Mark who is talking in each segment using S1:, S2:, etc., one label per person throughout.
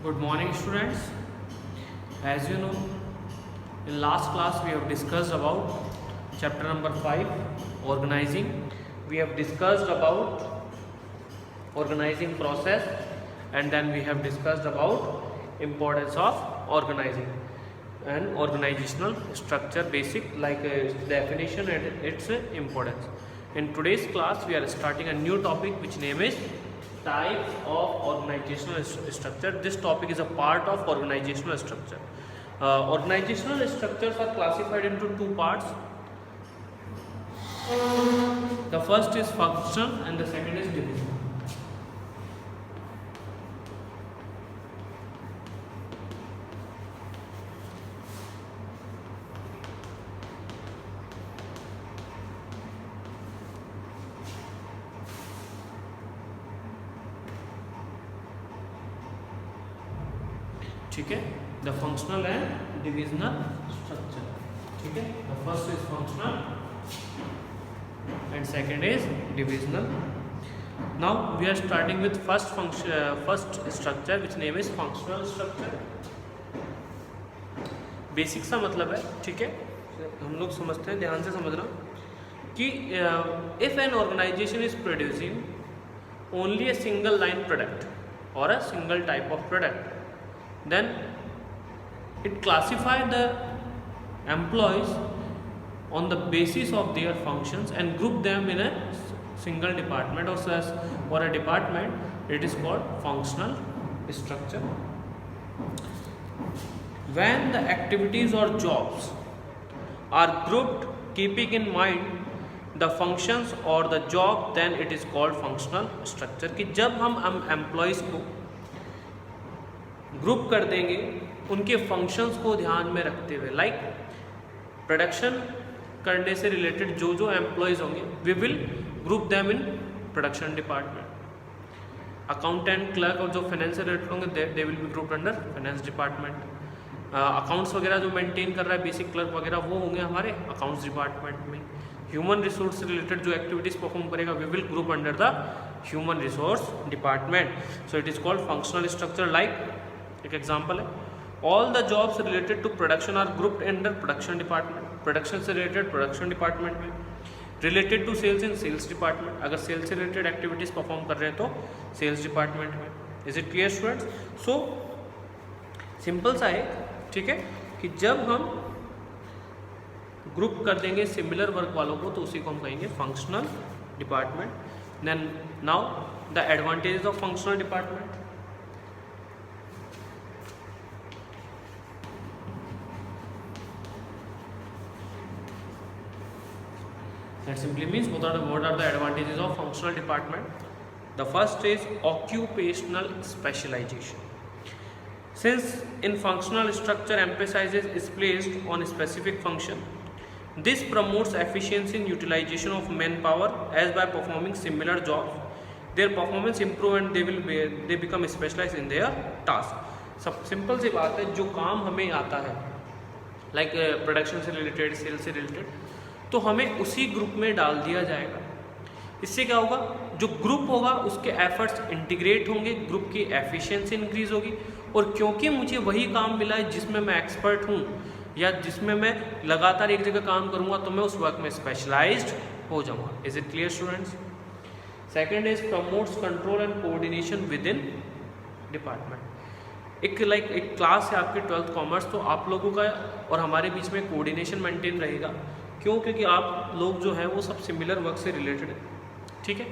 S1: Good morning, students. As you know, in last class we have discussed about chapter number 5, organizing. We have discussed about organizing process, and then we have discussed about importance of organizing and organizational structure, basic like its definition and its importance. In today's class, we are starting a new topic which name is types of organizational structure. This topic is a part of organizational structure. Organizational structures are classified into two parts. The first is function and the second is division. ठीक है, the functional and divisional structure. ठीक है, the first is functional and second is divisional. Now we are starting with first structure which name is functional structure. Basic सा मतलब है, ठीक है, हम लोग समझते हैं, ध्यान से समझना कि if an organisation is producing only a single line product or a single type of product, then it classifies the employees on the basis of their functions and group them in a single department or a department. It is called functional structure. When the activities or jobs are grouped keeping in mind the functions or the job, then it is called functional structure. कि जब हम employees को group कर देंगे उनके functions को ध्यान में रखते हुए, लाइक प्रोडक्शन करने से रिलेटेड जो जो एम्प्लॉयज़ होंगे, we will group them in production department. Accountant, clerk और जो फाइनेंस से रिलेटेड होंगे they will be grouped under finance department. Accounts वगैरह जो मेंटेन कर रहा है, बेसिक क्लर्क वगैरह, वो होंगे हमारे अकाउंट्स डिपार्टमेंट में. ह्यूमन रिसोर्स से रिलेटेड जो एक्टिविटीज़ परफॉर्म करेगा, we will group under the human resource department. So it is called functional structure. Like एक एग्जांपल है, all the jobs related to production are grouped under production department. Production से related production department में, related to sales in sales department. अगर sales से related activities perform कर रहे हैं तो सेल्स डिपार्टमेंट में. Is it clear students? So simple सा है, ठीक है, कि जब हम ग्रुप कर देंगे सिमिलर वर्क वालों को तो उसी को हम कहेंगे functional department. Then now the advantages of functional department. That simply means what are the advantages of functional department? The first is occupational specialization. Since in functional structure emphasis is placed on a specific function, this promotes efficiency in utilization of manpower, as by performing similar jobs their performance improve and they become specialized in their task. सब simple सी बात है, जो काम हमें आता है like production से related, cell से रिलेटेड, तो हमें उसी ग्रुप में डाल दिया जाएगा. इससे क्या होगा, जो ग्रुप होगा उसके एफर्ट्स इंटीग्रेट होंगे, ग्रुप की एफिशिएंसी इंक्रीज होगी. और क्योंकि मुझे वही काम मिला है जिसमें मैं एक्सपर्ट हूँ या जिसमें मैं लगातार एक जगह काम करूँगा, तो मैं उस वर्क में स्पेशलाइज्ड हो जाऊँगा. Is it clear students? Second is promotes control and coordination with in department. एक क्लास है आपकी 12th कॉमर्स, तो आप लोगों का और हमारे बीच में कोऑर्डिनेशन मेंटेन रहेगा. क्यों? क्योंकि आप लोग जो हैं वो सब सिमिलर वर्क से रिलेटेड है. ठीक है,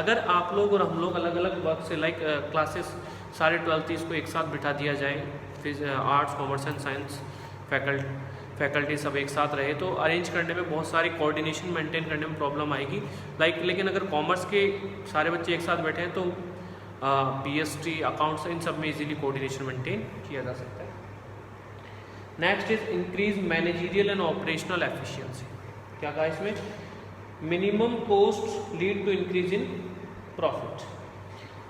S1: अगर आप लोग और हम लोग अलग अलग वर्क से, लाइक क्लासेस सारे 12th को एक साथ बिठा दिया जाए, फिर arts, commerce and science faculty सब एक साथ रहे, तो अरेंज करने में बहुत सारी कोऑर्डिनेशन मेंटेन करने में प्रॉब्लम आएगी. लेकिन अगर कॉमर्स के सारे बच्चे एक साथ बैठे हैं तो PST, अकाउंट्स, इन सब में इजीली कोऑर्डिनेशन मेंटेन किया जा सकता है. Next is increase managerial and operational efficiency. क्या कहा इसमें? Minimum cost lead to increase in profit.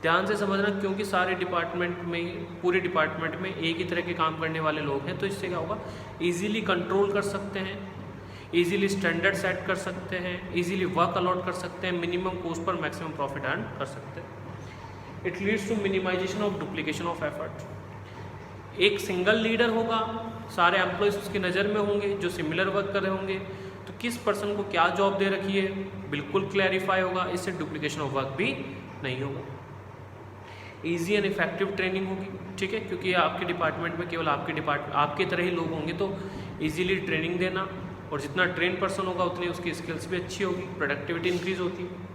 S1: ध्यान से समझना, क्योंकि सारे डिपार्टमेंट में, पूरे डिपार्टमेंट में एक ही तरह के काम करने वाले लोग हैं, तो इससे क्या होगा, इजीली कंट्रोल कर सकते हैं, इजीली स्टैंडर्ड सेट कर सकते हैं, इजीली वर्क अलॉट कर सकते हैं, मिनिमम कॉस्ट पर मैक्सिमम प्रॉफिट अर्न कर सकते हैं. It leads to minimisation of duplication of effort. एक सिंगल लीडर होगा, सारे एम्प्लॉयज़ उसकी नज़र में होंगे जो सिमिलर वर्क कर रहे होंगे, तो किस पर्सन को क्या जॉब दे रखी है बिल्कुल क्लैरिफाई होगा, इससे डुप्लीकेशन ऑफ वर्क भी नहीं होगा। ईजी एंड इफेक्टिव ट्रेनिंग होगी, ठीक है, क्योंकि आपके डिपार्टमेंट में केवल आपके तरह ही लोग होंगे, तो ईजीली ट्रेनिंग देना, और जितना ट्रेन पर्सन होगा उतनी उसकी स्किल्स भी अच्छी होगी, प्रोडक्टिविटी इंक्रीज होती है।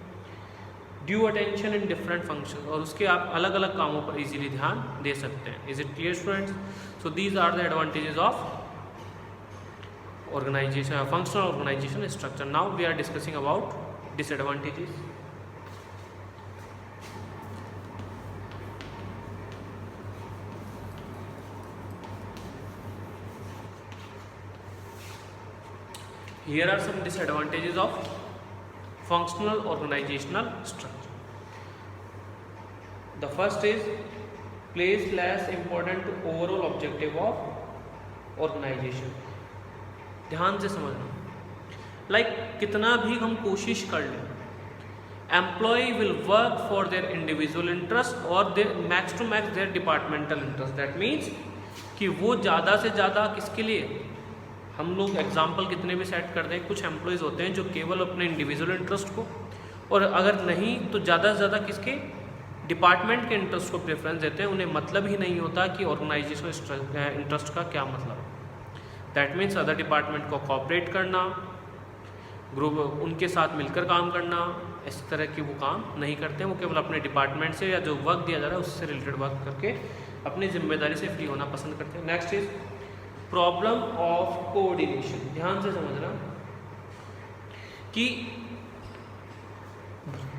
S1: Due attention in different function, और उसके आप अलग अलग कामों पर इजीली ध्यान दे सकते हैं। Is it clear students? So these are the advantages of organization, functional organization structure. Now we are discussing about disadvantages. Here are some disadvantages of functional organizational structure. The first is place less important to overall objective of organization. ध्यान से समझना, कितना भी हम कोशिश कर लें, employ will work for their individual interest और their max to max their departmental interest. That means कि वो ज़्यादा से ज़्यादा किसके लिए, हम लोग एग्जाम्पल कितने भी सेट कर दें, कुछ एम्प्लॉयज़ होते हैं जो केवल अपने इंडिविजुअल इंटरेस्ट को, और अगर नहीं तो ज़्यादा से ज़्यादा किसके, डिपार्टमेंट के इंटरेस्ट को प्रेफरेंस देते हैं। उन्हें मतलब ही नहीं होता कि ऑर्गेनाइजेशनल इंटरेस्ट का क्या मतलब है। दैट मीन्स अदर डिपार्टमेंट को कोऑपरेट करना, ग्रुप उनके साथ मिलकर काम करना, इस तरह की वो काम नहीं करते हैं। वो केवल अपने डिपार्टमेंट से या जो वर्क दिया जा रहा है उससे रिलेटेड वर्क करके अपनी जिम्मेदारी से फ्री होना पसंद करते हैं। Next is problem of coordination. ध्यान से समझना कि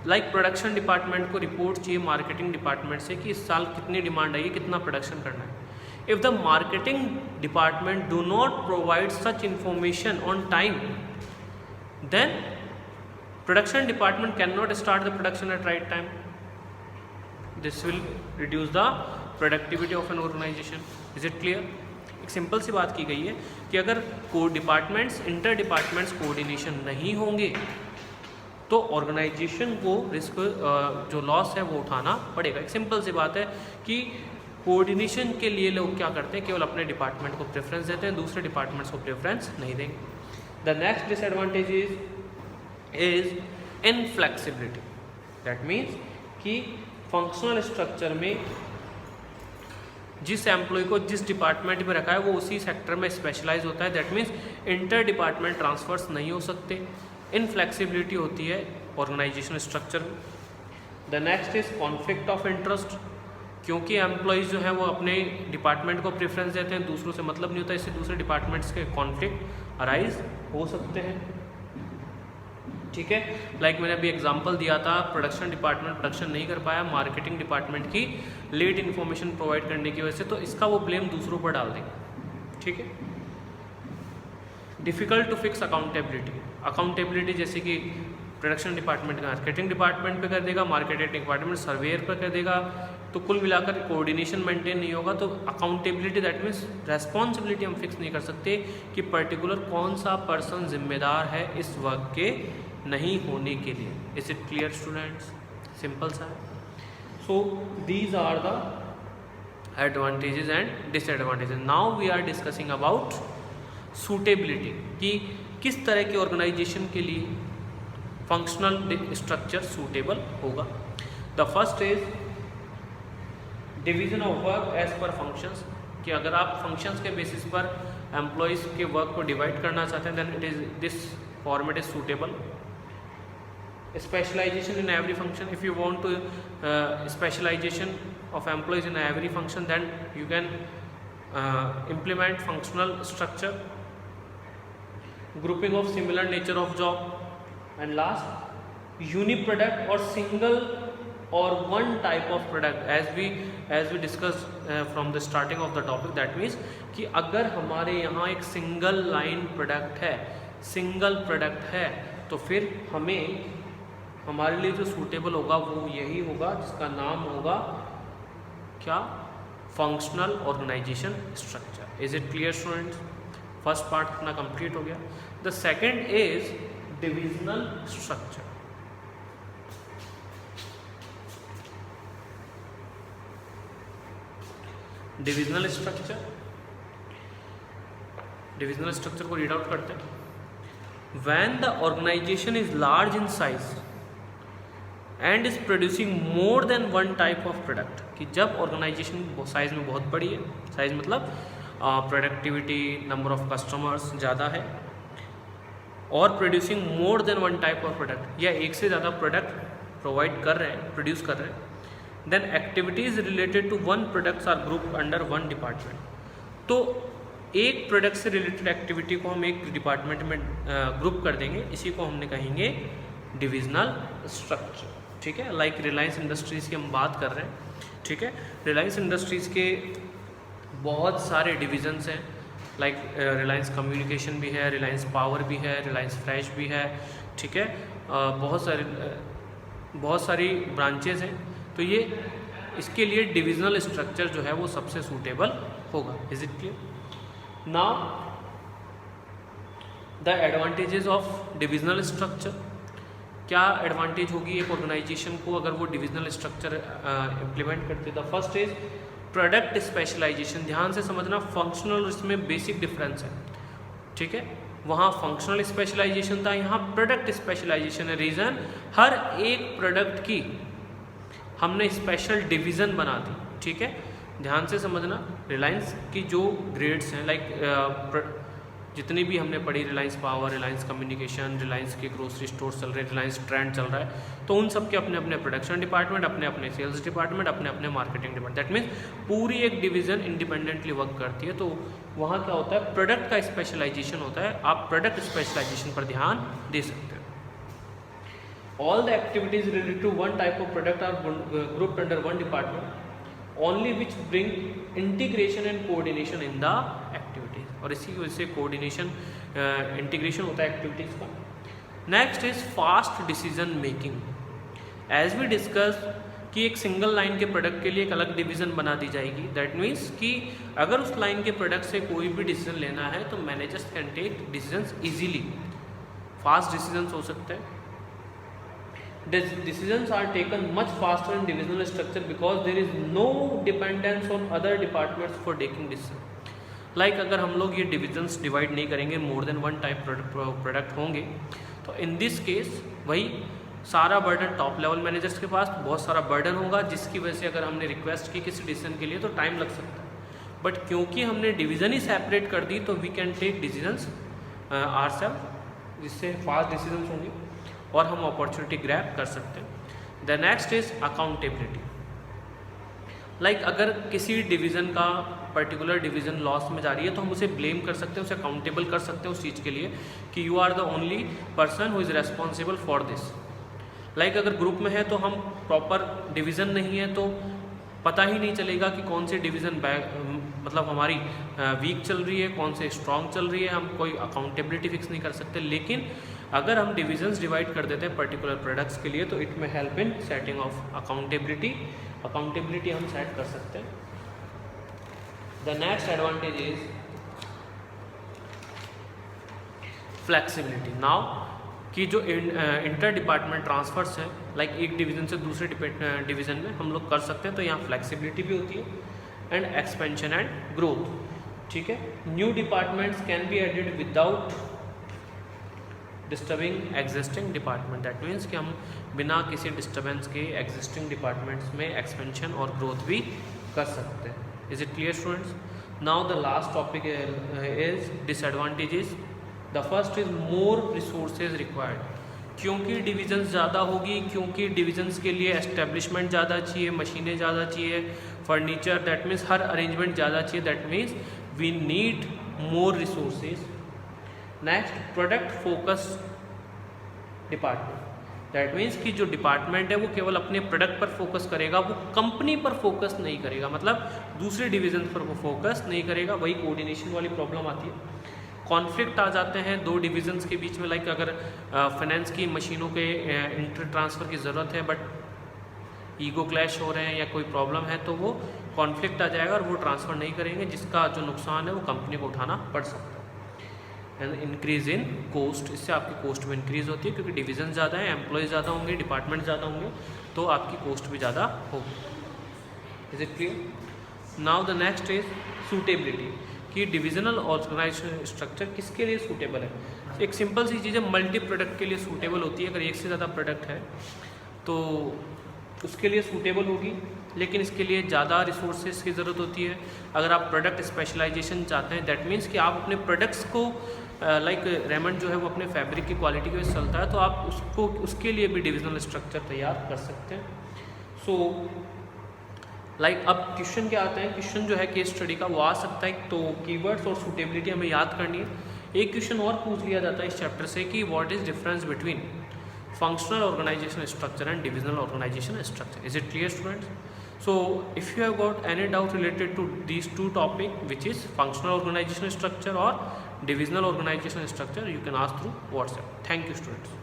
S1: प्रोडक्शन डिपार्टमेंट को रिपोर्ट चाहिए मार्केटिंग डिपार्टमेंट से कि इस साल कितनी डिमांड आई है, कितना प्रोडक्शन करना है। If the marketing department do not provide such information on time, then production department cannot start the production at right time. This will reduce the productivity of an organization. Is it clear? एक simple सी बात की गई है कि अगर inter departments coordination नहीं होंगे तो ऑर्गेनाइजेशन को रिस्क जो लॉस है वो उठाना पड़ेगा। एक सिंपल सी बात है कि कोऑर्डिनेशन के लिए लोग क्या करते हैं, केवल अपने डिपार्टमेंट को प्रेफरेंस देते हैं, दूसरे डिपार्टमेंट्स को प्रेफरेंस नहीं देंगे। The next disadvantage is inflexibility. That means कि फंक्शनल स्ट्रक्चर में जिस एम्प्लॉय को जिस डिपार्टमेंट में रखा है वो उसी सेक्टर में स्पेशलाइज होता है। That means inter department transfers नहीं हो सकते, इनफ्लेक्सिबिलिटी होती है ऑर्गेनाइजेशन स्ट्रक्चर में। The next is conflict of interest, क्योंकि एम्प्लॉयज़ जो हैं वो अपने डिपार्टमेंट को प्रेफरेंस देते हैं, दूसरों से मतलब नहीं होता, इससे दूसरे डिपार्टमेंट्स के कॉन्फ्लिक्ट अराइज हो सकते हैं। ठीक है, मैंने अभी एग्जांपल दिया था, प्रोडक्शन डिपार्टमेंट प्रोडक्शन नहीं कर पाया मार्केटिंग डिपार्टमेंट की लेट इन्फॉर्मेशन प्रोवाइड करने की वजह से, तो इसका वो ब्लेम दूसरों पर डाल देंगे। ठीक है, डिफ़िकल्ट टू फिक्स अकाउंटेबिलिटी जैसे कि प्रोडक्शन डिपार्टमेंट मार्केटिंग डिपार्टमेंट पे कर देगा, मार्केटिंग डिपार्टमेंट सर्वेयर पर कर देगा, तो कुल मिलाकर कोऑर्डिनेशन मेंटेन नहीं होगा। तो अकाउंटेबिलिटी दैट मीन्स रेस्पॉन्सिबिलिटी हम फिक्स नहीं कर सकते कि पर्टिकुलर कौन सा पर्सन जिम्मेदार है इस वर्क के नहीं होने के लिए। Is it clear students? Simple सा है। So these are the advantages and disadvantages. Now we are discussing about suitability, कि किस तरह के ऑर्गेनाइजेशन के लिए फंक्शनल स्ट्रक्चर सूटेबल होगा। The first is division of work as per functions, कि अगर आप फंक्शंस के बेसिस पर एम्प्लॉयज़ के वर्क को डिवाइड करना चाहते हैं, then it is this format is suitable. Specialisation in every function, if you want to specialisation of employees in every function, then you can implement functional structure, grouping of similar nature of job, and last uniproduct or single or one type of product, as we discussed from the starting of the topic. That means कि अगर हमारे यहाँ एक single line product है तो फिर हमें हमारे लिए जो सूटेबल होगा वो यही होगा जिसका नाम होगा क्या, functional organisation structure. Is it clear students? First part अपना कंप्लीट हो गया। The second is divisional structure. Divisional structure को रीड आउट करते हैं। When the organisation is large in size and is producing more than one type of product, कि जब organisation size में बहुत बड़ी है, साइज मतलब प्रोडक्टिविटी, नंबर ऑफ कस्टमर्स ज़्यादा है, और producing more than one type of product, या एक से ज़्यादा प्रोडक्ट प्रोवाइड कर रहे हैं, प्रोड्यूस कर रहे हैं, then activities related to one products are group under one department. तो एक प्रोडक्ट से रिलेटेड एक्टिविटी को हम एक डिपार्टमेंट में ग्रुप कर देंगे, इसी को हमने कहेंगे डिविजनल स्ट्रक्चर। ठीक है, लाइक रिलायंस इंडस्ट्रीज़ की हम बात कर रहे हैं। ठीक है, रिलायंस इंडस्ट्रीज़ के बहुत सारे डिविजन्स हैं, लाइक रिलायंस कम्युनिकेशन भी है, रिलायंस पावर भी है, रिलायंस फ्रेश भी है। ठीक है, बहुत सारी ब्रांचेज हैं, तो ये इसके लिए डिविजनल स्ट्रक्चर जो है वो सबसे सूटेबल होगा। Is it clear? Now the advantages of divisional structure, क्या एडवांटेज होगी एक ऑर्गेनाइजेशन को अगर वो डिविजनल स्ट्रक्चर इम्प्लीमेंट करते? The first is product specialisation. ध्यान से समझना, फंक्शनल इसमें बेसिक डिफरेंस है। ठीक है, वहाँ फंक्शनल स्पेशलाइजेशन था, यहाँ प्रोडक्ट स्पेशलाइजेशन है। रीज़न, हर एक प्रोडक्ट की हमने स्पेशल डिवीज़न बना दी। ठीक है, ध्यान से समझना, रिलायंस की जो ग्रेड्स हैं, लाइक जितनी भी हमने पढ़ी, रिलायंस पावर, रिलायंस कम्युनिकेशन, रिलायंस के ग्रोसरी स्टोर चल रहे हैं, रिलायंस ट्रेंड चल रहा है, तो उन सब के अपने अपने प्रोडक्शन डिपार्टमेंट, अपने अपने सेल्स डिपार्टमेंट, अपने अपने मार्केटिंग डिपार्टमेंट। दैट मीन्स पूरी एक डिवीज़न इंडिपेंडेंटली वर्क करती है। तो वहाँ क्या होता है, प्रोडक्ट का स्पेशलाइजेशन होता है। आप प्रोडक्ट स्पेशलाइजेशन पर ध्यान दे सकते हो। All the activities related to one type of product are grouped under one department only which bring integration and coordination in the activities, और इसी की वजह से कोऑर्डिनेशन इंटीग्रेशन होता है एक्टिविटीज़ का। Next is fast decision making. As we discuss कि एक सिंगल लाइन के प्रोडक्ट के लिए एक अलग डिवीज़न बना दी जाएगी। दैट मीन्स कि अगर उस लाइन के प्रोडक्ट से कोई भी डिसीजन लेना है तो managers can take decisions easily, fast decisions हो सकते हैं। Decisions are taken much faster in divisional structure because there is no dependence on other departments for taking decision. Like अगर हम लोग ये divisions divide नहीं करेंगे, more than one type product होंगे, तो in this case वही सारा बर्डन टॉप लेवल मैनेजर्स के पास, बहुत सारा बर्डन होगा, जिसकी वजह से अगर हमने रिक्वेस्ट की किसी डिसीजन के लिए तो टाइम लग सकता है। बट क्योंकि हमने डिवीज़न ही सेपरेट कर दी तो we can take decisions ourselves, जिससे फास्ट डिसीजंस होंगे और हम अपॉर्चुनिटी ग्रैब कर सकते हैं। The next is accountability. Like अगर किसी डिवीज़न का पर्टिकुलर डिवीज़न लॉस में जा रही है तो हम उसे ब्लेम कर सकते हैं, उसे अकाउंटेबल कर सकते हैं उस चीज़ के लिए कि you are the only person who is responsible for this. Like अगर ग्रुप में है तो हम प्रॉपर डिवीज़न नहीं है तो पता ही नहीं चलेगा कि कौन सी डिवीज़न मतलब हमारी वीक चल रही है, कौन से स्ट्रॉन्ग चल रही है, हम कोई अकाउंटेबिलिटी फिक्स नहीं कर सकते। लेकिन अगर हम डिविजन्स डिवाइड कर देते हैं पर्टिकुलर प्रोडक्ट्स के लिए तो इट में help in setting of accountability हम सेट कर सकते हैं। The next advantage is flexibility. Now कि जो इंटर डिपार्टमेंट ट्रांसफर्स हैं, लाइक एक डिवीज़न से दूसरे डिवीज़न में हम लोग कर सकते हैं, तो यहाँ फ्लेक्सिबिलिटी भी होती है एंड एक्सपेंशन एंड ग्रोथ। ठीक है, new departments can be added without disturbing existing department. That means कि हम बिना किसी डिस्टर्बेंस के एग्जिस्टिंग डिपार्टमेंट्स में एक्सपेंशन और ग्रोथ भी कर सकते हैं। Is it clear students? Now the last topic is disadvantages. The first is more resources required. क्योंकि डिविजन्स ज़्यादा होगी, क्योंकि डिविजन्स के लिए एस्टेब्लिशमेंट ज़्यादा चाहिए, मशीनें ज़्यादा चाहिए, फर्नीचर, दैट मीन्स हर अरेंजमेंट ज़्यादा चाहिए। That means we need more resources. Next, product focus department. That means कि जो डिपार्टमेंट है वो केवल अपने प्रोडक्ट पर फोकस करेगा, वो कंपनी पर फोकस नहीं करेगा, मतलब दूसरे डिवीजन पर वो फोकस नहीं करेगा। वही कोऑर्डिनेशन वाली प्रॉब्लम आती है। कॉन्फ्लिक्ट आ जाते हैं दो डिविजन्स के बीच में, लाइक अगर फाइनेंस की मशीनों के इंटर ट्रांसफ़र की ज़रूरत है बट ईगो क्लैश हो रहे हैं या कोई प्रॉब्लम है तो वो कॉन्फ्लिक्ट आ जाएगा और वो ट्रांसफ़र नहीं करेंगे, जिसका जो नुकसान है वो कंपनी को उठाना पड़ सकता है। एंड इंक्रीज़ इन कोस्ट, इससे आपकी कोस्ट में इंक्रीज़ होती है क्योंकि डिवीज़न ज़्यादा है, एम्प्लॉयज़ ज़्यादा होंगे, डिपार्टमेंट ज़्यादा होंगे, तो आपकी कोस्ट भी ज़्यादा होगी। Is it clear? Now the next is suitability, कि डिविजनल ऑर्गेनाइजेशन स्ट्रक्चर किसके लिए सूटेबल है। एक सिंपल सी चीज़ है, मल्टी प्रोडक्ट के लिए सूटेबल होती है। अगर एक से ज़्यादा प्रोडक्ट है तो उसके लिए सूटेबल होगी, लेकिन इसके लिए ज़्यादा रिसोर्सेज की ज़रूरत होती है। अगर आप प्रोडक्ट स्पेशलाइजेशन चाहते हैं, दैट मीन्स कि आप अपने प्रोडक्ट्स को लाइक रेमंड जो है वो अपने फैब्रिक की क्वालिटी की वजह से चलता है, तो आप उसको उसके लिए भी डिविजनल स्ट्रक्चर तैयार कर सकते हैं। सो लाइक अब क्वेश्चन क्या आते हैं, क्वेश्चन जो है केस स्टडी का वो आ सकता है। तो कीवर्ड्स और सूटेबिलिटी हमें याद करनी है। एक क्वेश्चन और पूछ लिया जाता है इस चैप्टर से कि what is difference between functional organization structure and divisional organization structure. Is it clear, students? So if you have got any doubt related to these two topics, which is functional organization structure or divisional organization structure, you can ask through WhatsApp. Thank you, students.